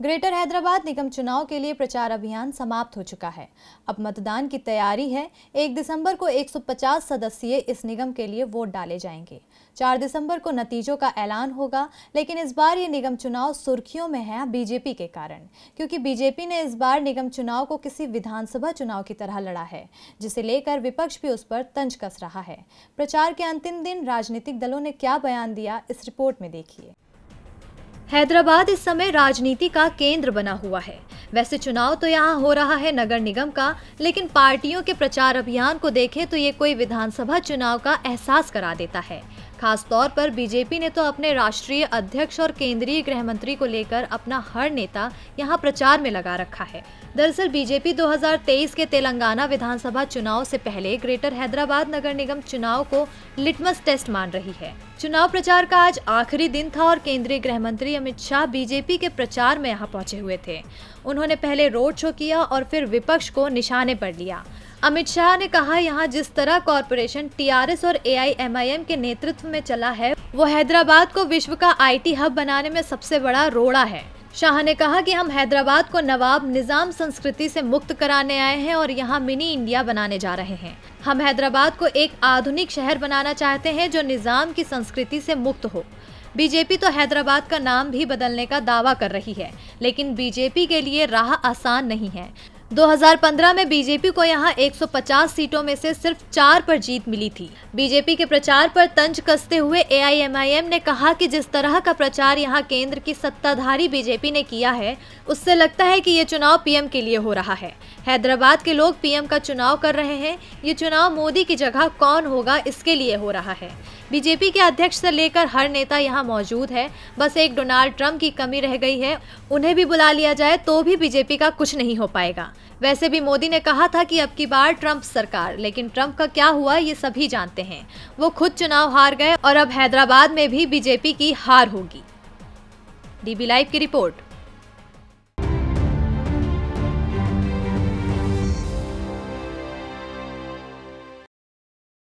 Greater Hyderabad निगम चुनाव के लिए प्रचार अभियान समाप्त हो चुका है। अब मतदान की तैयारी है। 1 दिसंबर को 150 सदस्यीय इस निगम के लिए वोट डाले जाएंगे। 4 दिसंबर को नतीजों का ऐलान होगा, लेकिन इस बार ये निगम चुनाव सुर्खियों में है बीजेपी के कारण, क्योंकि बीजेपी ने इस बार निगम चुनाव को किसी विधानसभा चुनाव की तरह लड़ा है, जिसे लेकर विपक्ष भी उस पर तंज कस रहा है। प्रचार के अंतिम दिन राजनीतिक दलों ने क्या बयान दिया, इस रिपोर्ट में देखिए। हैदराबाद इस समय राजनीति का केंद्र बना हुआ है। वैसे चुनाव तो यहाँ हो रहा है नगर निगम का, लेकिन पार्टियों के प्रचार अभियान को देखें तो ये कोई विधानसभा चुनाव का एहसास करा देता है। खास तौर पर बीजेपी ने तो अपने राष्ट्रीय अध्यक्ष और केंद्रीय गृह मंत्री को लेकर अपना हर नेता यहाँ प्रचार में लगा रखा है। दरअसल बीजेपी 2023 के तेलंगाना विधानसभा चुनाव से पहले ग्रेटर हैदराबाद नगर निगम चुनाव को लिटमस टेस्ट मान रही है। चुनाव प्रचार का आज आखिरी दिन था और केंद्रीय गृह मंत्री अमित शाह बीजेपी के प्रचार में यहाँ पहुंचे हुए थे। उन्होंने पहले रोड शो किया और फिर विपक्ष को निशाने पर लिया। अमित शाह ने कहा, यहाँ जिस तरह कॉरपोरेशन टीआरएस और एआईएमआईएम के नेतृत्व में चला है, वो हैदराबाद को विश्व का आईटी हब बनाने में सबसे बड़ा रोड़ा है। शाह ने कहा कि हम हैदराबाद को नवाब निजाम संस्कृति से मुक्त कराने आए हैं और यहाँ मिनी इंडिया बनाने जा रहे हैं। हम हैदराबाद को एक आधुनिक शहर बनाना चाहते हैं जो निजाम की संस्कृति से मुक्त हो। बीजेपी तो हैदराबाद का नाम भी बदलने का दावा कर रही है, लेकिन बीजेपी के लिए राह आसान नहीं है। 2015 में बीजेपी को यहां 150 सीटों में से सिर्फ 4 पर जीत मिली थी। बीजेपी के प्रचार पर तंज कसते हुए एआईएमआईएम ने कहा कि जिस तरह का प्रचार यहां केंद्र की सत्ताधारी बीजेपी ने किया है, उससे लगता है कि ये चुनाव पीएम के लिए हो रहा है। हैदराबाद के लोग पीएम का चुनाव कर रहे हैं। ये चुनाव मोदी की जगह कौन होगा, इसके लिए हो रहा है। बीजेपी के अध्यक्ष से लेकर हर नेता यहाँ मौजूद है। बस एक डोनाल्ड ट्रंप की कमी रह गई है। उन्हें भी बुला लिया जाए तो भी बीजेपी का कुछ नहीं हो पाएगा। वैसे भी मोदी ने कहा था कि अब की बार ट्रंप सरकार, लेकिन ट्रंप का क्या हुआ ये सभी जानते हैं। वो खुद चुनाव हार गए और अब हैदराबाद में भी बीजेपी की हार होगी। डीबी लाइव की रिपोर्ट।